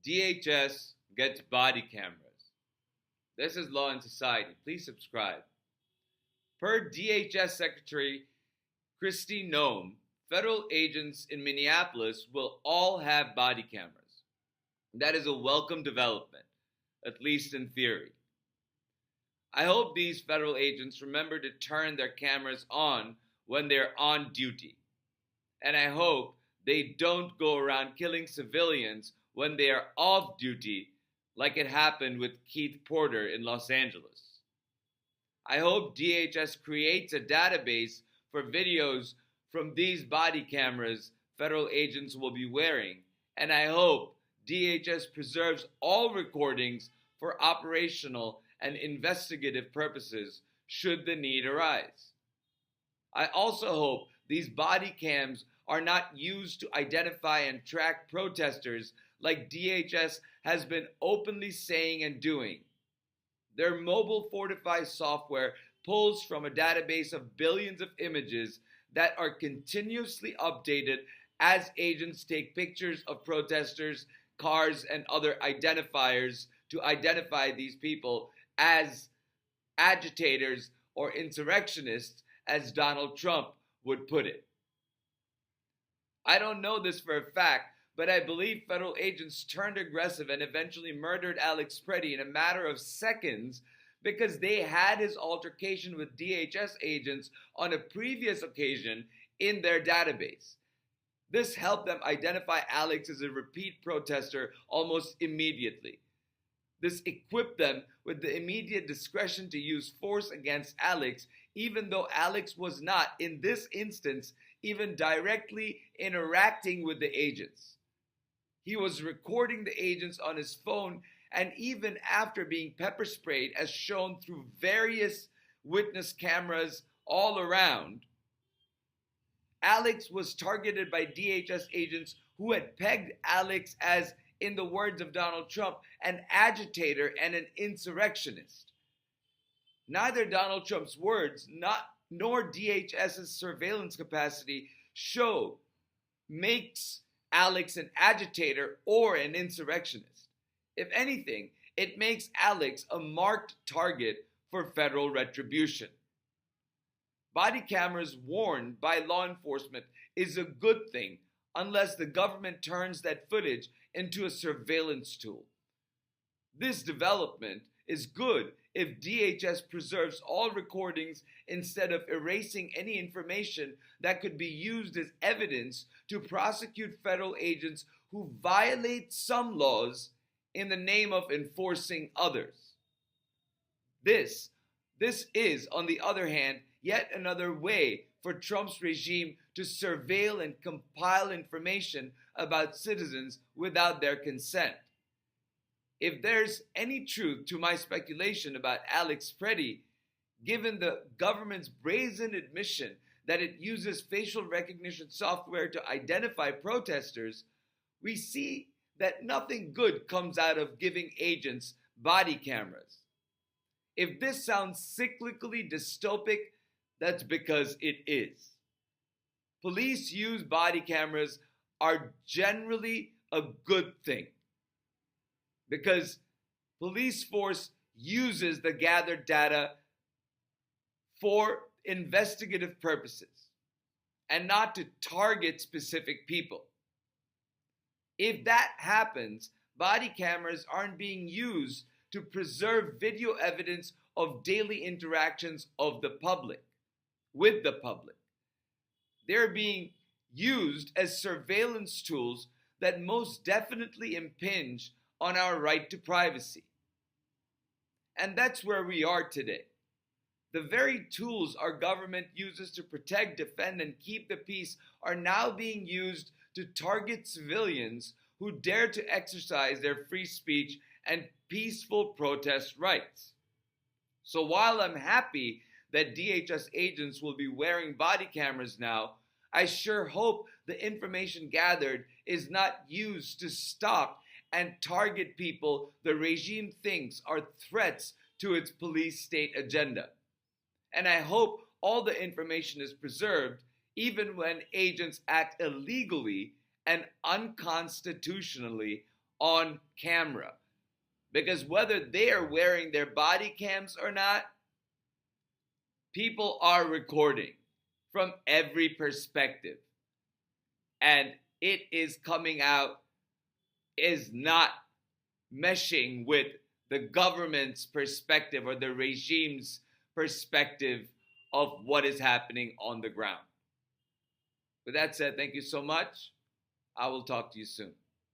DHS Gets Body-Cameras. This is Law and Society. Please subscribe. Per DHS Secretary Kristi Noem, federal agents in Minneapolis will all have body cameras. That is a welcome development, at least in theory. I hope these federal agents remember to turn their cameras on when they're on duty. And I hope they don't go around killing civilians when they are off duty, like it happened with Keith Porter in Los Angeles. I hope DHS creates a database for videos from these body cameras federal agents will be wearing, and I hope DHS preserves all recordings for operational and investigative purposes should the need arise. I also hope these body cams are not used to identify and track protesters like DHS has been openly saying and doing. Their mobile Fortify software pulls from a database of billions of images that are continuously updated as agents take pictures of protesters, cars, and other identifiers to identify these people as agitators or insurrectionists, as Donald Trump would put it. I don't know this for a fact, but I believe federal agents turned aggressive and eventually murdered Alex Preddy in a matter of seconds because they had his altercation with DHS agents on a previous occasion in their database. This helped them identify Alex as a repeat protester almost immediately. This equipped them with the immediate discretion to use force against Alex, even though Alex was not, in this instance, even directly interacting with the agents. He was recording the agents on his phone, and even after being pepper sprayed, as shown through various witness cameras all around, Alex was targeted by DHS agents who had pegged Alex as, in the words of Donald Trump, an agitator and an insurrectionist. Neither Donald Trump's words nor DHS's surveillance capacity makes Alex an agitator or an insurrectionist. If anything, it makes Alex a marked target for federal retribution. Body cameras worn by law enforcement is a good thing unless the government turns that footage into a surveillance tool. This development is good if DHS preserves all recordings instead of erasing any information that could be used as evidence to prosecute federal agents who violate some laws in the name of enforcing others. This is, on the other hand, yet another way for Trump's regime to surveil and compile information about citizens without their consent. If there's any truth to my speculation about Alex Preddy, given the government's brazen admission that it uses facial recognition software to identify protesters, we see that nothing good comes out of giving agents body cameras. If this sounds cyclically dystopic, that's because it is. Police use body cameras are generally a good thing because police force uses the gathered data for investigative purposes and not to target specific people. If that happens, body cameras aren't being used to preserve video evidence of daily interactions of the public with the public. They're being used as surveillance tools that most definitely impinge on our right to privacy. And that's where we are today. The very tools our government uses to protect, defend, and keep the peace are now being used to target civilians who dare to exercise their free speech and peaceful protest rights. So while I'm happy that DHS agents will be wearing body cameras now, I sure hope the information gathered is not used to stop and target people the regime thinks are threats to its police state agenda. And I hope all the information is preserved even when agents act illegally and unconstitutionally on camera. Because whether they are wearing their body cams or not, people are recording from every perspective. And it is coming out, is not meshing with the government's perspective or the regime's perspective of what is happening on the ground. With that said, thank you so much. I will talk to you soon.